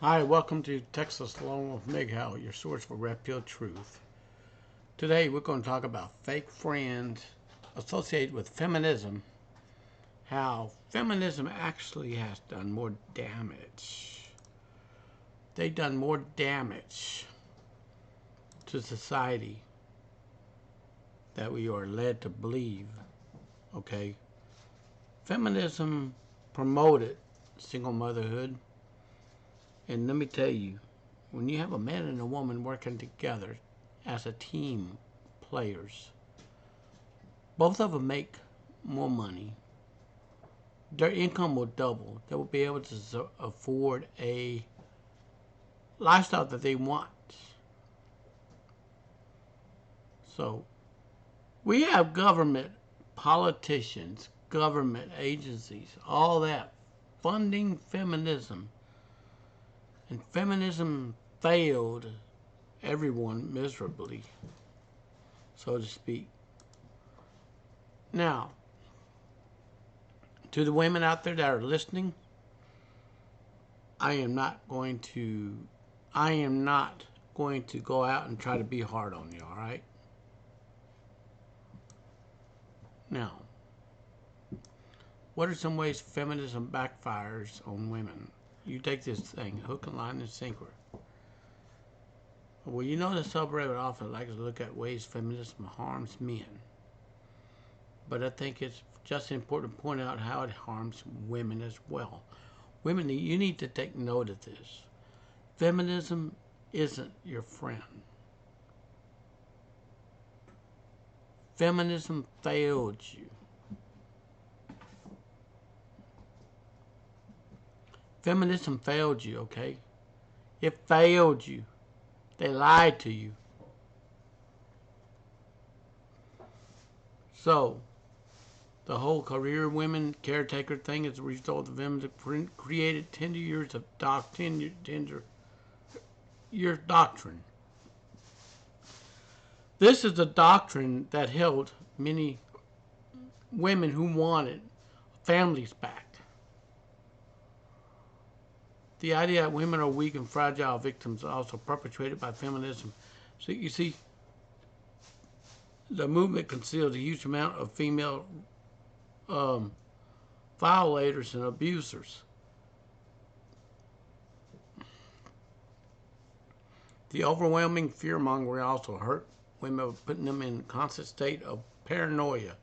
Hi, welcome to Texas Alone with MGHOW, your source for reptile truth. Today we're going to talk about fake friends associated with feminism, how feminism actually has done more damage. They've done more damage to society that we are led to believe, okay? Feminism promoted single motherhood, and let me tell you, when you have a man and a woman working together as a team players, both of them make more money. Their income will double. They will be able to afford a lifestyle that they want. So we have government, politicians, government agencies, all that funding feminism. And feminism failed everyone miserably, so to speak. Now, to the women out there that are listening, I am not going to go out and try to be hard on you, all right? Now, what are some ways feminism backfires on women? You take this thing, hook and line and sinker. Well, you know the subreddit often likes to look at ways feminism harms men. But I think it's just important to point out how it harms women as well. Women, you need to take note of this. Feminism isn't your friend. Feminism failed you. Feminism failed you, okay? It failed you. They lied to you. So, the whole career women caretaker thing is a result of them created 10 years of doctrine. This is the doctrine that held many women who wanted families back. The idea that women are weak and fragile victims is also perpetuated by feminism. So you see, the movement conceals a huge amount of female violators and abusers. The overwhelming fear-mongering also hurt women, putting them in a constant state of paranoia.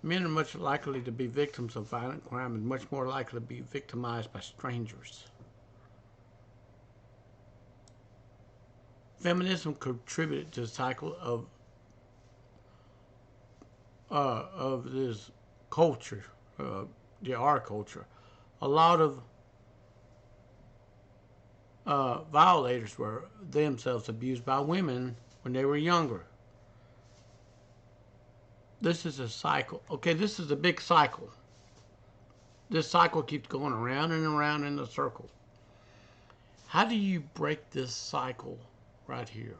Men are much likely to be victims of violent crime and much more likely to be victimized by strangers. Feminism contributed to the cycle of this culture, our culture. A lot of violators were themselves abused by women when they were younger. This is a cycle. Okay, this is a big cycle. This cycle keeps going around and around in a circle. How do you break this cycle right here?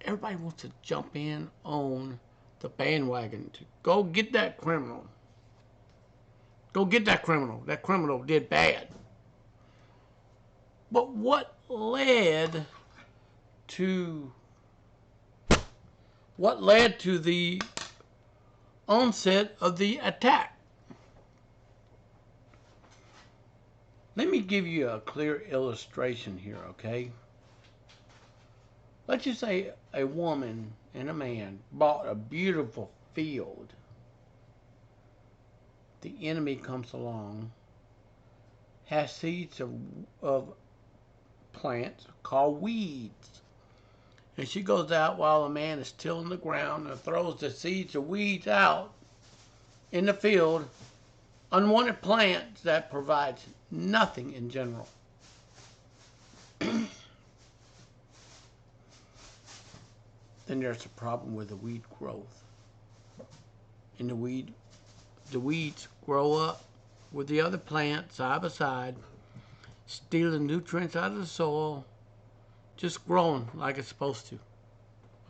Everybody wants to jump in on the bandwagon to go get that criminal. Go get that criminal. That criminal did bad. But what led to the onset of the attack? Let me give you a clear illustration here, okay? Let's just say a woman and a man bought a beautiful field. The enemy comes along, has seeds of plants called weeds. And she goes out while the man is tilling the ground and throws the seeds of weeds out in the field, unwanted plants that provides nothing in general. Then there's a problem with the weed growth. And the weeds grow up with the other plants side by side, stealing nutrients out of the soil, just growing like it's supposed to.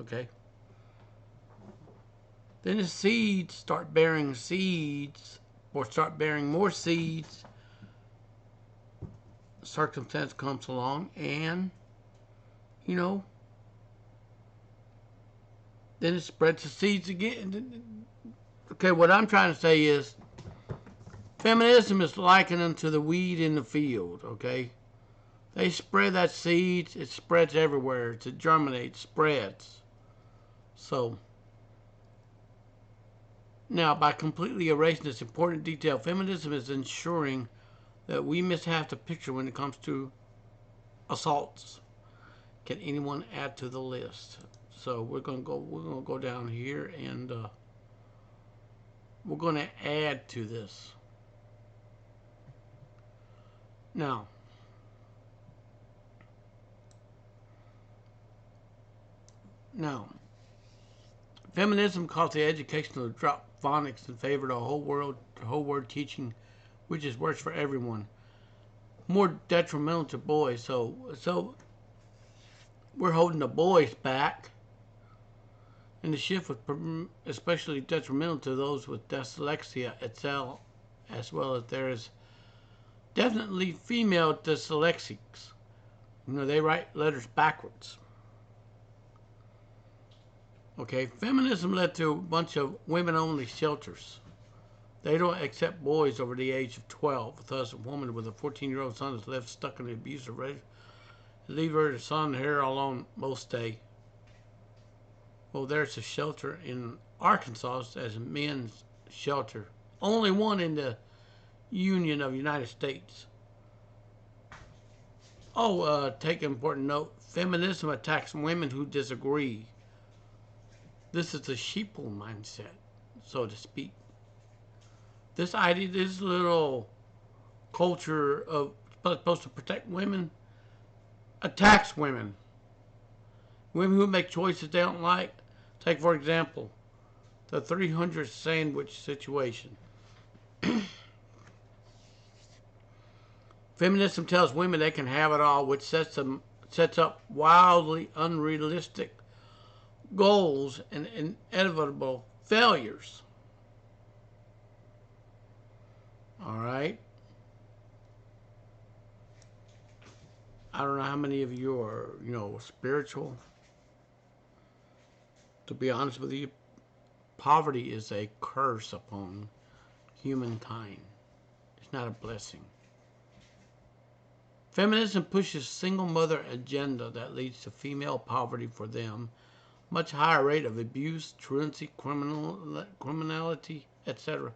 Okay? Then the seeds start bearing seeds, or start bearing more seeds, circumstance comes along, and you know, then it spreads the seeds again. Okay, what I'm trying to say is feminism is likened unto the weed in the field, okay? They spread that seed, it spreads everywhere. It germinates, spreads. So, now by completely erasing this important detail, feminism is ensuring that we must have the picture when it comes to assaults. Can anyone add to the list? So we're gonna go down here, and we're gonna add to this. Now, feminism calls the educational drop phonics in favor of whole word teaching, which is worse for everyone, more detrimental to boys. So we're holding the boys back, and the shift was especially detrimental to those with dyslexia itself, as well as there is definitely female dyslexics. You know, they write letters backwards. Okay, feminism led to a bunch of women-only shelters. They don't accept boys over the age of 12. Thus, a woman with a 14-year-old son is left stuck in an abusive relationship. Leave her son here alone most day. Well, there's a shelter in Arkansas as a men's shelter. Only one in the Union of United States. Oh, take an important note. Feminism attacks women who disagree. This is the sheeple mindset, so to speak. This idea, this little culture of supposed to protect women, attacks women. Women who make choices they don't like. Take, for example, the 300 sandwich situation. Feminism tells women they can have it all, which sets up wildly unrealistic goals and inevitable failures. All right. I don't know how many of you are, spiritual. To be honest with you, poverty is a curse upon humankind. It's not a blessing. Feminism pushes single mother agenda that leads to female poverty for them, much higher rate of abuse, truancy, criminality, etc.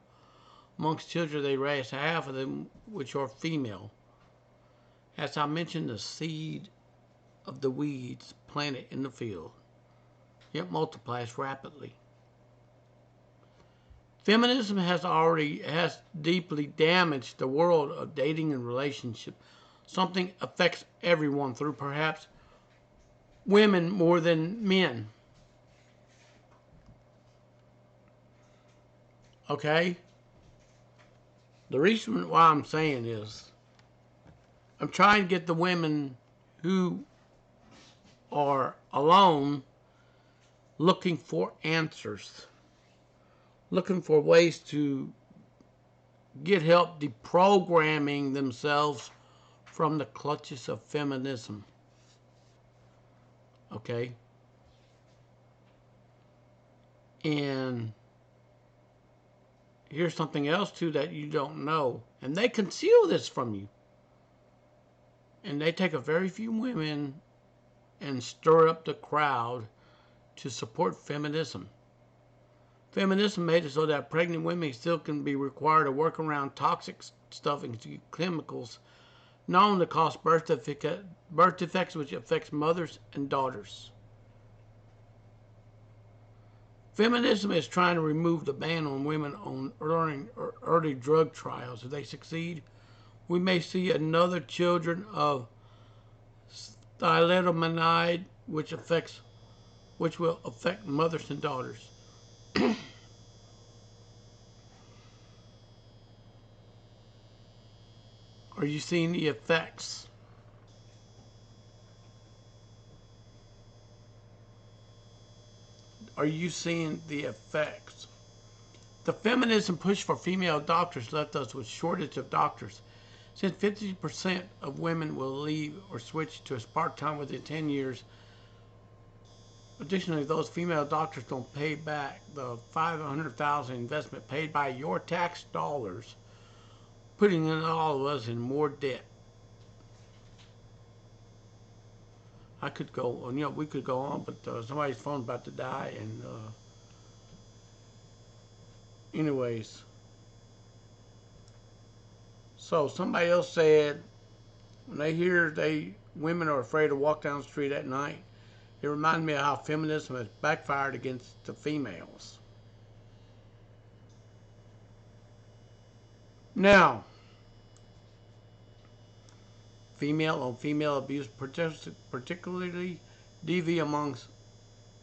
Amongst children they raise, half of them which are female. As I mentioned, the seed of the weeds planted in the field, it multiplies rapidly. Feminism has deeply damaged the world of dating and relationship. Something affects everyone through perhaps women more than men. Okay? The reason why I'm saying is I'm trying to get the women who are alone looking for answers, looking for ways to get help deprogramming themselves from the clutches of feminism. Okay? And here's something else too that you don't know. And they conceal this from you. And they take a very few women and stir up the crowd to support feminism. Feminism made it so that pregnant women still can be required to work around toxic stuff and chemicals known to cause birth defects, which affects mothers and daughters. Feminism is trying to remove the ban on women on early drug trials. If they succeed, we may see another children of thalidomide, which will affect mothers and daughters. Are you seeing the effects? Are you seeing the effects? The feminism push for female doctors left us with shortage of doctors. Since 50% of women will leave or switch to a part-time within 10 years, additionally, those female doctors don't pay back the $500,000 investment paid by your tax dollars, putting all of us in more debt. I could go on, we could go on, but somebody's phone's about to die, and anyways. So somebody else said when they hear women are afraid to walk down the street at night, it reminded me of how feminism has backfired against the females. Now, female on female abuse, particularly DV amongst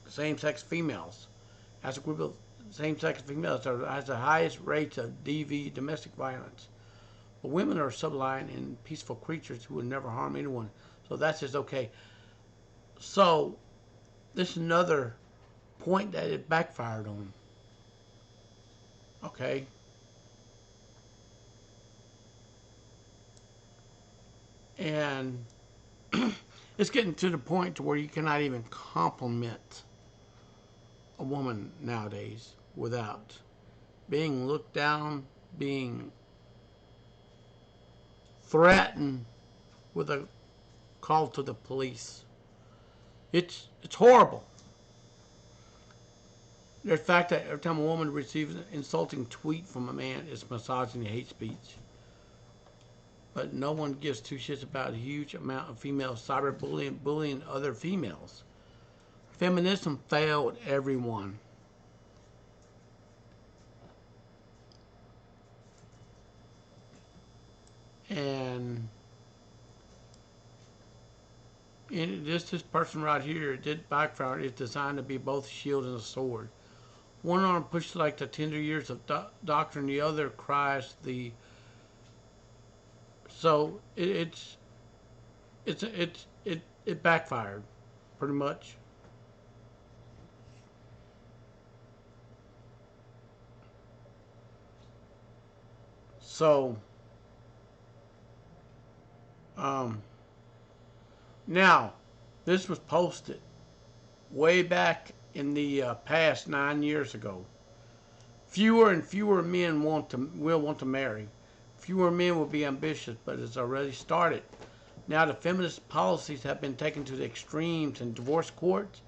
same-sex females. As a group of same-sex females has the highest rates of DV, domestic violence. But women are sublime and peaceful creatures who would never harm anyone. So that's just okay. So this is another point that it backfired on. Okay. And it's getting to the point to where you cannot even compliment a woman nowadays without being looked down, being threatened with a call to the police. It's horrible. The fact that every time a woman receives an insulting tweet from a man, it's misogyny, hate speech. But no one gives two shits about a huge amount of females bullying other females. Feminism failed everyone. And this person right here, it did backfire, is designed to be both a shield and a sword. One arm pushes like the tender years of doctrine, the other cries the. So it backfired, pretty much. So now this was posted way back in the past 9 years ago. Fewer and fewer men will want to marry. Fewer men will be ambitious, but it's already started. Now the feminist policies have been taken to the extremes in divorce courts,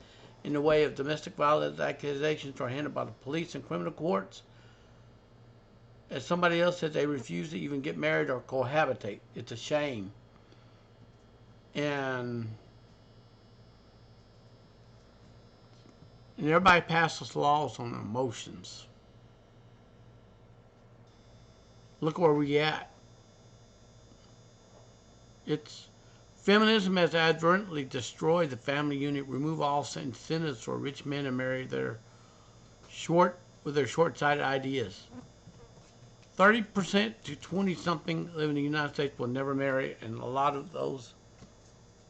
in the way of domestic violence accusations are handled by the police and criminal courts. As somebody else said, they refuse to even get married or cohabitate. It's a shame. And everybody passes laws on emotions. Look where we at. Feminism has advertently destroyed the family unit, remove all incentives for rich men to marry with their short-sighted ideas. 30% to 20-something live in the United States will never marry, and a lot of those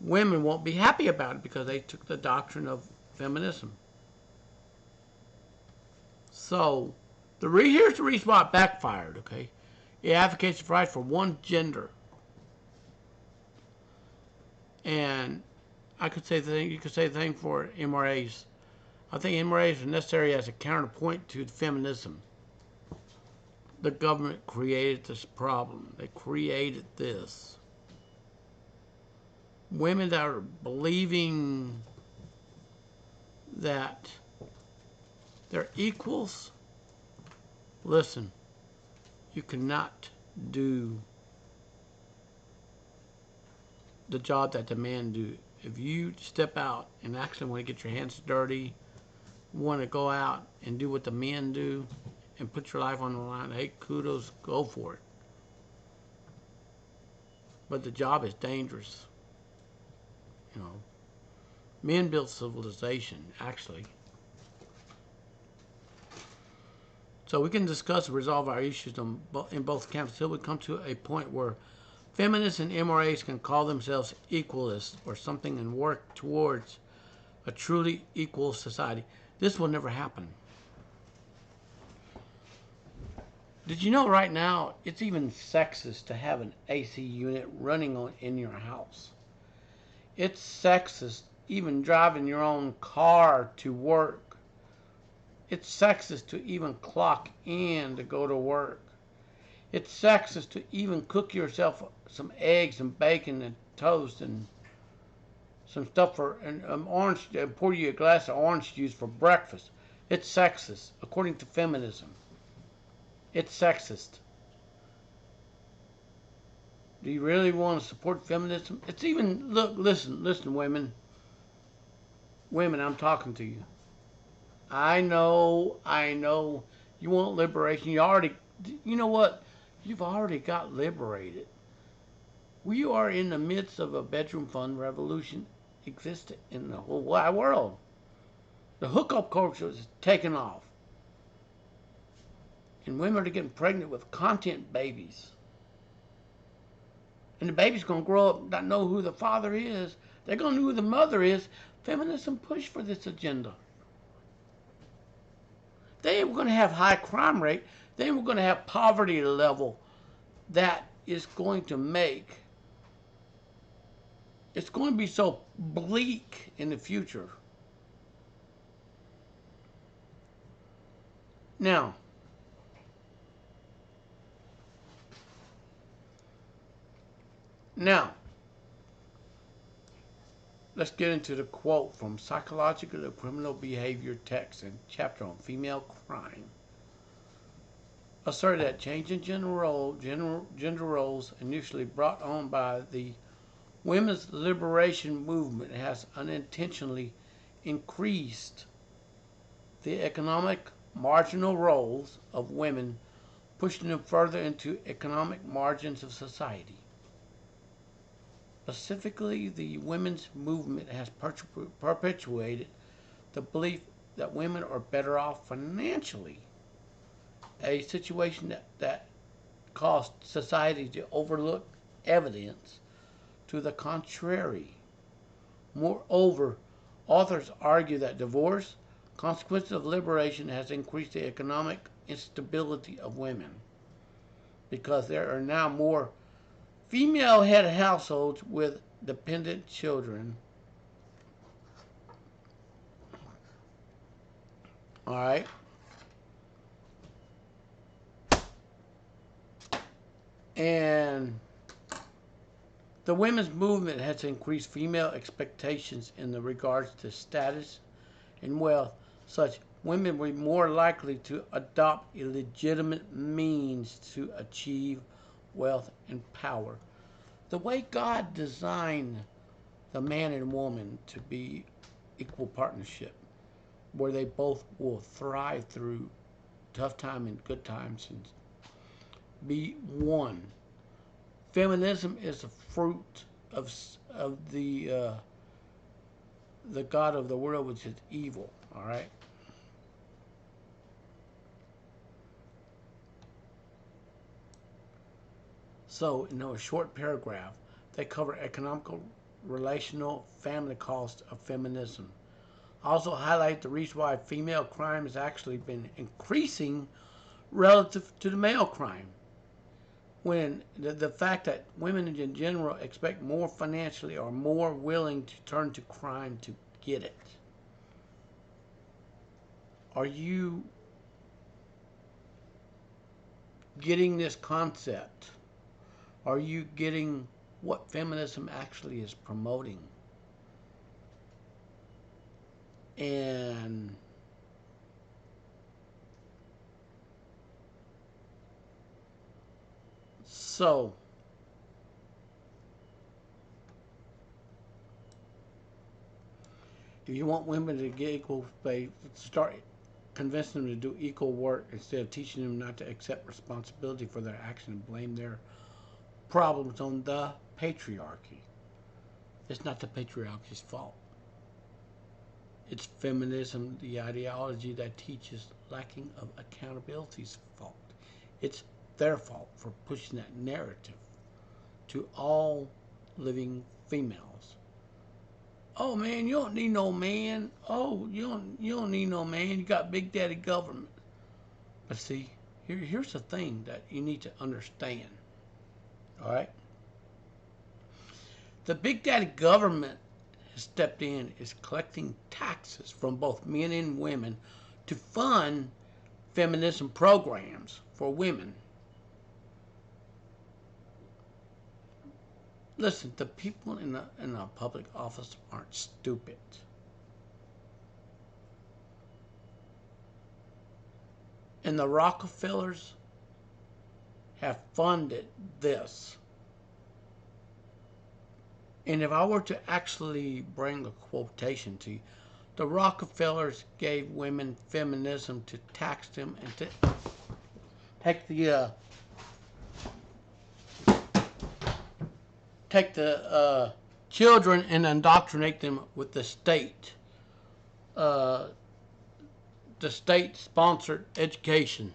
women won't be happy about it because they took the doctrine of feminism. So, here's the reason why it backfired, okay? It advocates the right for one gender. And you could say the thing for MRAs. I think MRAs are necessary as a counterpoint to feminism. The government created this problem. They created this. Women that are believing that they're equals, listen, you cannot do the job that the men do. If you step out and actually want to get your hands dirty, want to go out and do what the men do and put your life on the line, hey, kudos, go for it. But the job is dangerous. Men built civilization, actually. So we can discuss and resolve our issues in both camps until we come to a point where feminists and MRAs can call themselves equalists or something and work towards a truly equal society. This will never happen. Did you know right now it's even sexist to have an AC unit running in your house? It's sexist even driving your own car to work. It's sexist to even clock in to go to work. It's sexist to even cook yourself some eggs and bacon and toast and some stuff for and orange and pour you a glass of orange juice for breakfast. It's sexist according to feminism. It's sexist. Do you really want to support feminism? It's even look, listen, women, I'm talking to you. I know. You want liberation. You know what? You've already got liberated. We are in the midst of a bedroom fund revolution existing in the whole wide world. The hookup culture is taking off. And women are getting pregnant with content babies. And the baby's going to grow up and not know who the father is. They're going to know who the mother is. Feminism pushed for this agenda. They were going to have high crime rate. They were going to have poverty level that is going to make it's going to be so bleak in the future. Now, let's get into the quote from Psychological and Criminal Behavior text and chapter on female crime. Asserted that change in gender roles initially brought on by the women's liberation movement has unintentionally increased the economic marginal roles of women, pushing them further into economic margins of society. Specifically, the women's movement has perpetuated the belief that women are better off financially, a situation that caused society to overlook evidence to the contrary. Moreover, authors argue that divorce, consequences of liberation, has increased the economic instability of women because there are now more female-head households with dependent children. All right. And the women's movement has increased female expectations in the regards to status and wealth. Such women were more likely to adopt illegitimate means to achieve wealth and power. The way God designed the man and woman to be equal partnership, where they both will thrive through tough time and good times and be one. Feminism is a fruit of the God of the world, which is evil. All right. So, in a short paragraph, they cover economical, relational, family costs of feminism. Also highlight the reason why female crime has actually been increasing relative to the male crime. When the fact that women in general expect more financially or more willing to turn to crime to get it. Are you getting this concept? Are you getting what feminism actually is promoting? And so, if you want women to get equal pay, start convincing them to do equal work instead of teaching them not to accept responsibility for their action and blame their problems on the patriarchy. It's not the patriarchy's fault. It's feminism, the ideology that teaches lacking of accountability's fault. It's their fault for pushing that narrative to all living females. Oh man, you don't need no man. Oh, you don't need no man. You got Big Daddy government. But see, Here's the thing that you need to understand. All right? The big daddy government has stepped in, is collecting taxes from both men and women to fund feminism programs for women. Listen, the people in the public office aren't stupid. And the Rockefellers have funded this. And if I were to actually bring a quotation to you, the Rockefellers gave women feminism to tax them and to take the children and indoctrinate them with the state-sponsored education.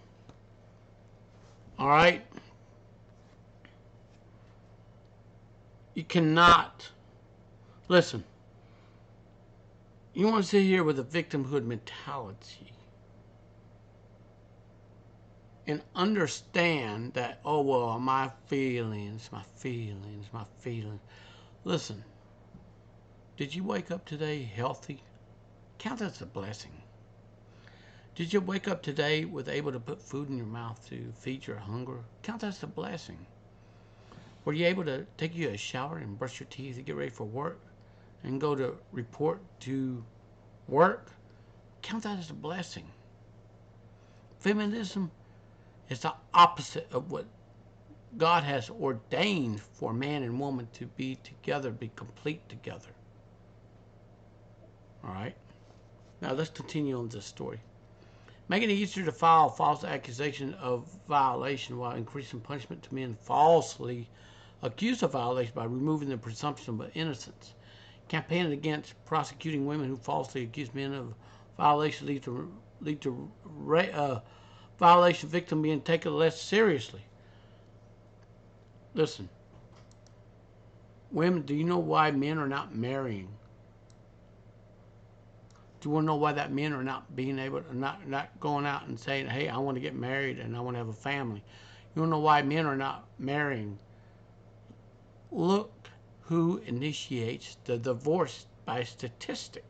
All right? You cannot. Listen, you want to sit here with a victimhood mentality and understand that, oh, well, my feelings. Listen, did you wake up today healthy? Count that as a blessing. Did you wake up today with able to put food in your mouth to feed your hunger? Count that as a blessing. Were you able to take you a shower and brush your teeth and get ready for work and go to report to work? Count that as a blessing. Feminism is the opposite of what God has ordained for man and woman to be together, be complete together. All right? Now let's continue on this story. Making it easier to file false accusation of violation while increasing punishment to men falsely accused of violation by removing the presumption of innocence. Campaigning against prosecuting women who falsely accuse men of violation lead to violation victim being taken less seriously. Listen, women, do you know why men are not marrying? Do you want to know why that men are not being able to, not going out and saying, hey, I want to get married and I want to have a family? You want to know why men are not marrying? Look who initiates the divorce by statistic.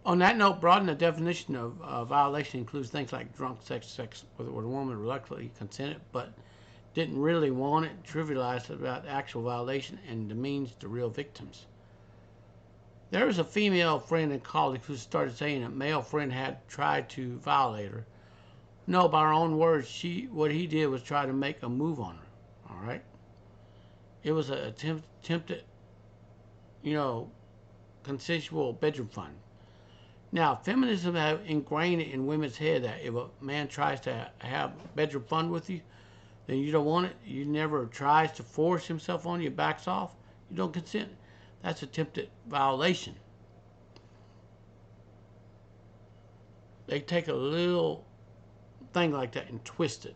On that note, broaden the definition of violation includes things like drunk sex where the woman reluctantly consented but didn't really want it, trivialized about actual violation, and demeans the real victims. There was a female friend in college who started saying a male friend had tried to violate her. No, by her own words, what he did was try to make a move on her. All right? It was an attempted, consensual bedroom fun. Now, feminism have ingrained it in women's head that if a man tries to have bedroom fun with you, then you don't want it. You never tries to force himself on you, backs off. You don't consent. That's attempted violation. They take a little thing like that and twist it.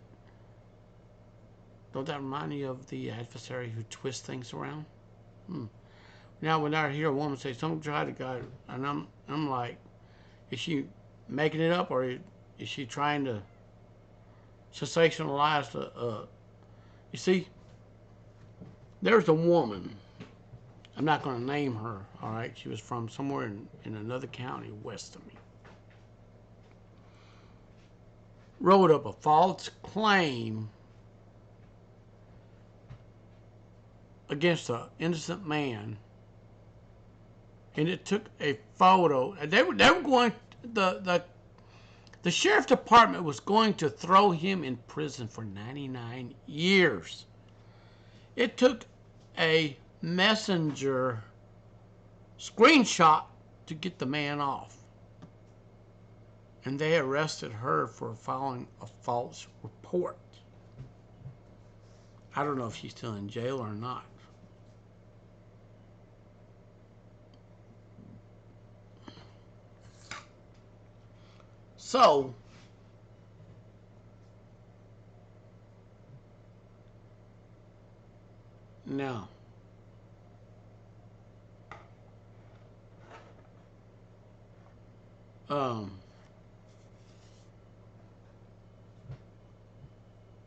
Don't that remind you of the adversary who twists things around? Now, when I hear a woman say, "Someone tried to go," and I'm like, is she making it up, or is she trying to sensationalize the? You see, there's a woman. I'm not going to name her. All right, she was from somewhere in another county west of me. Wrote up a false claim against an innocent man, and it took a photo. They were going. The sheriff department was going to throw him in prison for 99 years. It took a messenger screenshot to get the man off. And they arrested her for filing a false report. I don't know if she's still in jail or not. So, now,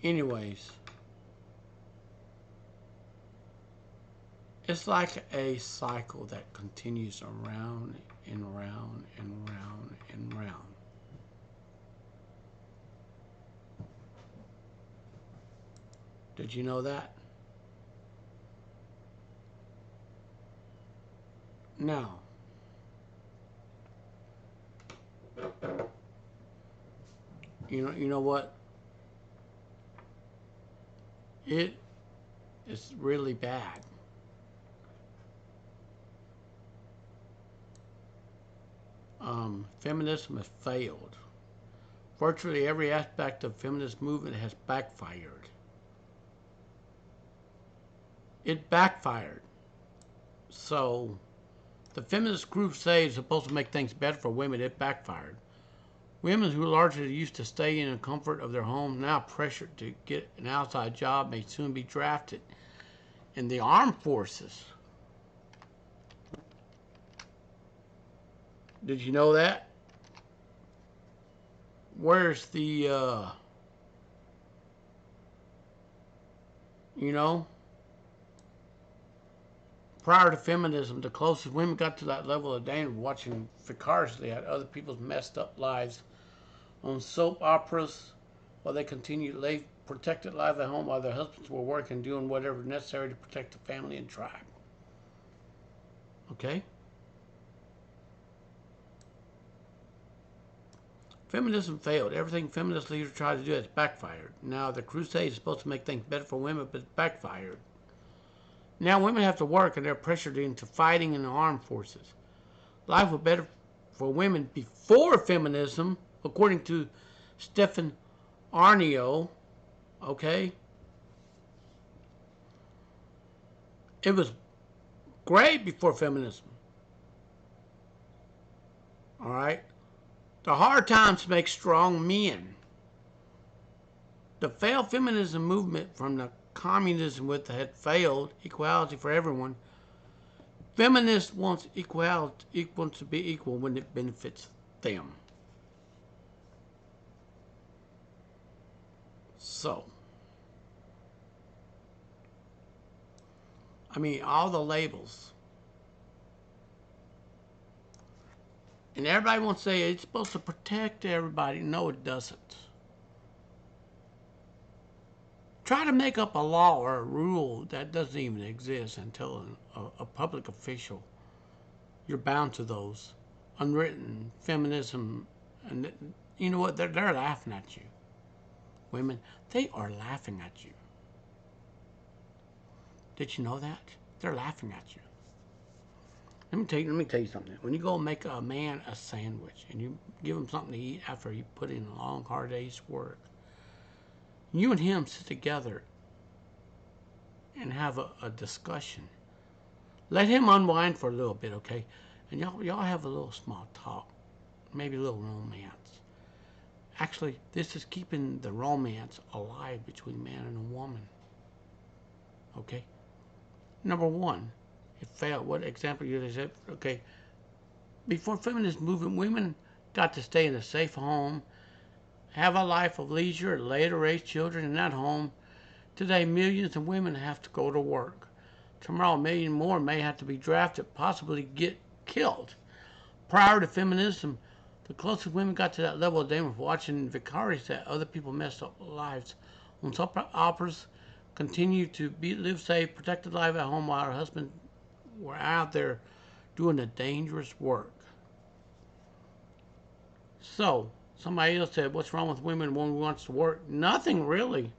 Anyways, it's like a cycle that continues around and round and round and round. Did you know that? Now, you know what? It is really bad. Feminism has failed. Virtually every aspect of feminist movement has backfired. It backfired. So, the feminist crusade is supposed to make things better for women. It backfired. Women who largely used to stay in the comfort of their homes, now pressured to get an outside job, may soon be drafted in the armed forces. Did you know that? Where's the, you know, prior to feminism, the closest women got to that level of danger watching vicariously at other people's messed up lives on soap operas while they continued to live protected lives at home while their husbands were working, doing whatever necessary to protect the family and tribe. Okay? Feminism failed. Everything feminist leaders tried to do has backfired. Now the crusade is supposed to make things better for women, but it's backfired. Now women have to work and they're pressured into fighting in the armed forces. Life was better for women before feminism, according to Stephen Arnio. Okay? It was great before feminism. Alright? The hard times make strong men. The failed feminism movement from the communism with had failed equality for everyone. Feminists want equality, wants to be equal when it benefits them. So, I mean, all the labels. And everybody wants to say it's supposed to protect everybody. No, it doesn't. Try to make up a law or a rule that doesn't even exist until a public official. You're bound to those. Unwritten feminism. And you know what? They're laughing at you. Women, they are laughing at you. Did you know that? They're laughing at you. Let me tell you something. When you go make a man a sandwich and you give him something to eat after he put in a long, hard day's work, you and him sit together and have a discussion. Let him unwind for a little bit, okay? And y'all have a little small talk, maybe a little romance. Actually, this is keeping the romance alive between a man and a woman. Okay? Number one, it failed. What example you said? Okay. Before feminist movement, women got to stay in a safe home, have a life of leisure, later raise children in that home. Today, millions of women have to go to work. Tomorrow, a million more may have to be drafted, possibly get killed. Prior to feminism, the closest women got to that level, they were watching vicariously that other people messed up lives. On soap operas, continue to live safe, protected life at home while her husband were out there doing the dangerous work. So, somebody else said, what's wrong with women when we want to work? Nothing really.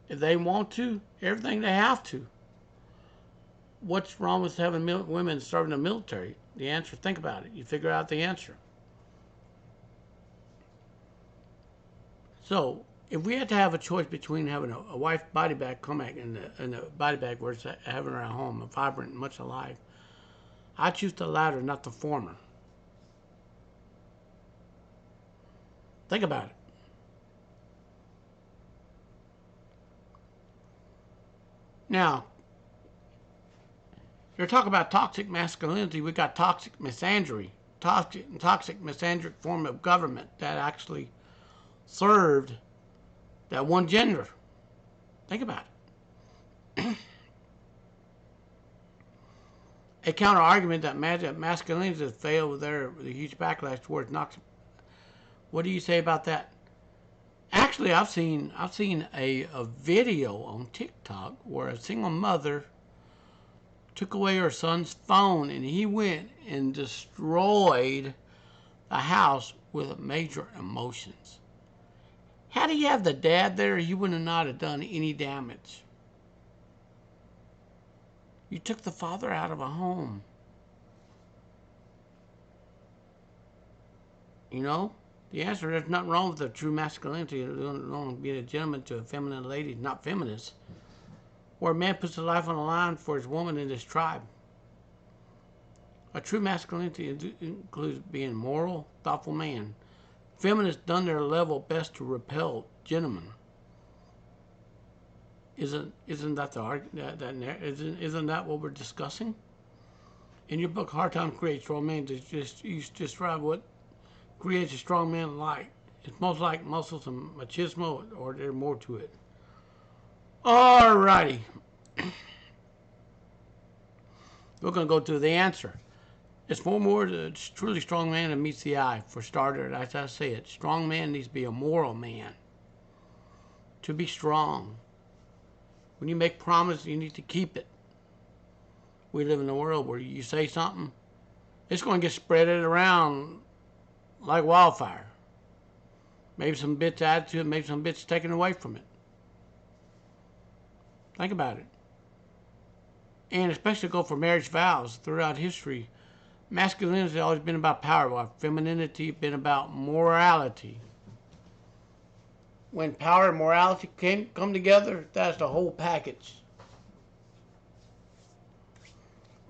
If they want to, everything they have to. What's wrong with having women serving the military? The answer, think about it. You figure out the answer. So, if we had to have a choice between having a wife body bag comeback and a body bag versus having her at home, vibrant and much alive, I choose the latter, not the former. Think about it. Now, you're talking about toxic masculinity. We got toxic misandry, toxic misandric form of government that actually served that one gender. Think about it. A counter argument that masculinity has failed with the huge backlash towards Knox. What do you say about that? Actually, I've seen a video on TikTok where a single mother took away her son's phone and he went and destroyed the house with major emotions. Had he have the dad there, he would not have done any damage. You took the father out of a home. You know? The answer, there's nothing wrong with the true masculinity. You don't be a gentleman to a feminine lady, not feminist. Where a man puts his life on the line for his woman and his tribe. A true masculinity includes being a moral, thoughtful man. Feminists done their level best to repel gentlemen. Isn't that the argument? Isn't that what we're discussing? In your book, Hard Time Creates Strong Man, you describe what creates a strong man like. It's most like muscles and machismo, or there's more to it. Alrighty. We're going to go to the answer. It's more to truly strong man that meets the eye. For starters, as I say it, strong man needs to be a moral man. To be strong. When you make promises, you need to keep it. We live in a world where you say something, it's going to get spread around like wildfire. Maybe some bits added to it, maybe some bits taken away from it. Think about it. And especially go for marriage vows throughout history. Masculinity has always been about power, while femininity has been about morality. When power and morality come together, that's the whole package.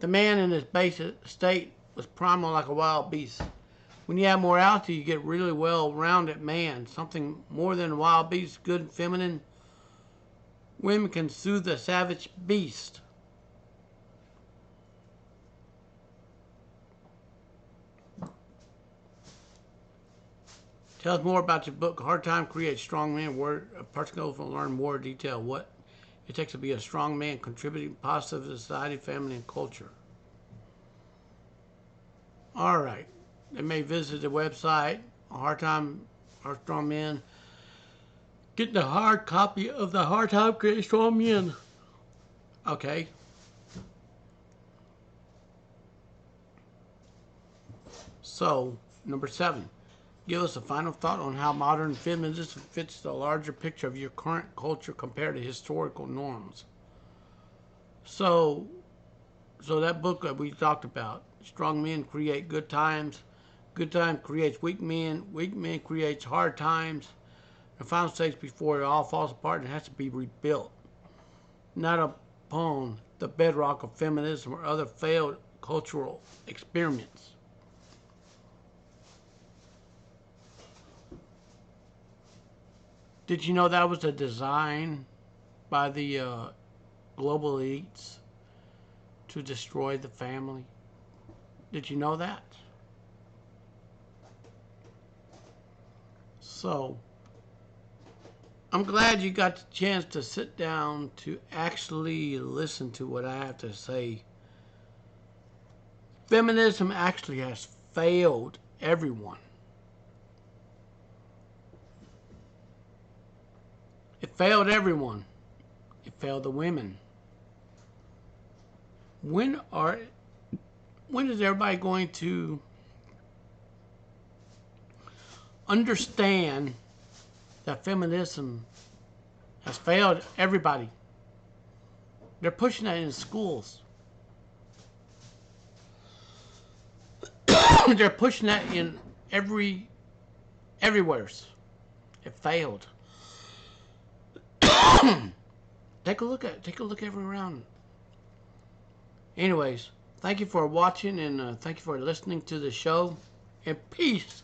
The man in his base state was primal like a wild beast. When you have morality, you get really well-rounded man, something more than a wild beast, good and feminine. Women can soothe a savage beast. Tell us more about your book, Hard Time Creates Strong Man. Where a person goes to learn more detail what it takes to be a strong man, contributing positive to society, family, and culture. All right. They may visit the website, Hard Strong Men. Get the hard copy of the Hard Time Creates Strong Men. Okay. So, number 7. Give us a final thought on how modern feminism fits the larger picture of your current culture compared to historical norms. So that book that we talked about, strong men create good times creates weak men creates hard times. The final stage before it all falls apart and has to be rebuilt, not upon the bedrock of feminism or other failed cultural experiments. Did you know that was a design by the global elites to destroy the family? Did you know that? So, I'm glad you got the chance to sit down to actually listen to what I have to say. Feminism actually has failed everyone. It failed everyone. It failed the women. When is everybody going to understand that feminism has failed everybody? They're pushing that in schools. They're pushing that in everywhere. It failed. Take a look everywhere around. Anyways, thank you for watching and thank you for listening to the show. And peace.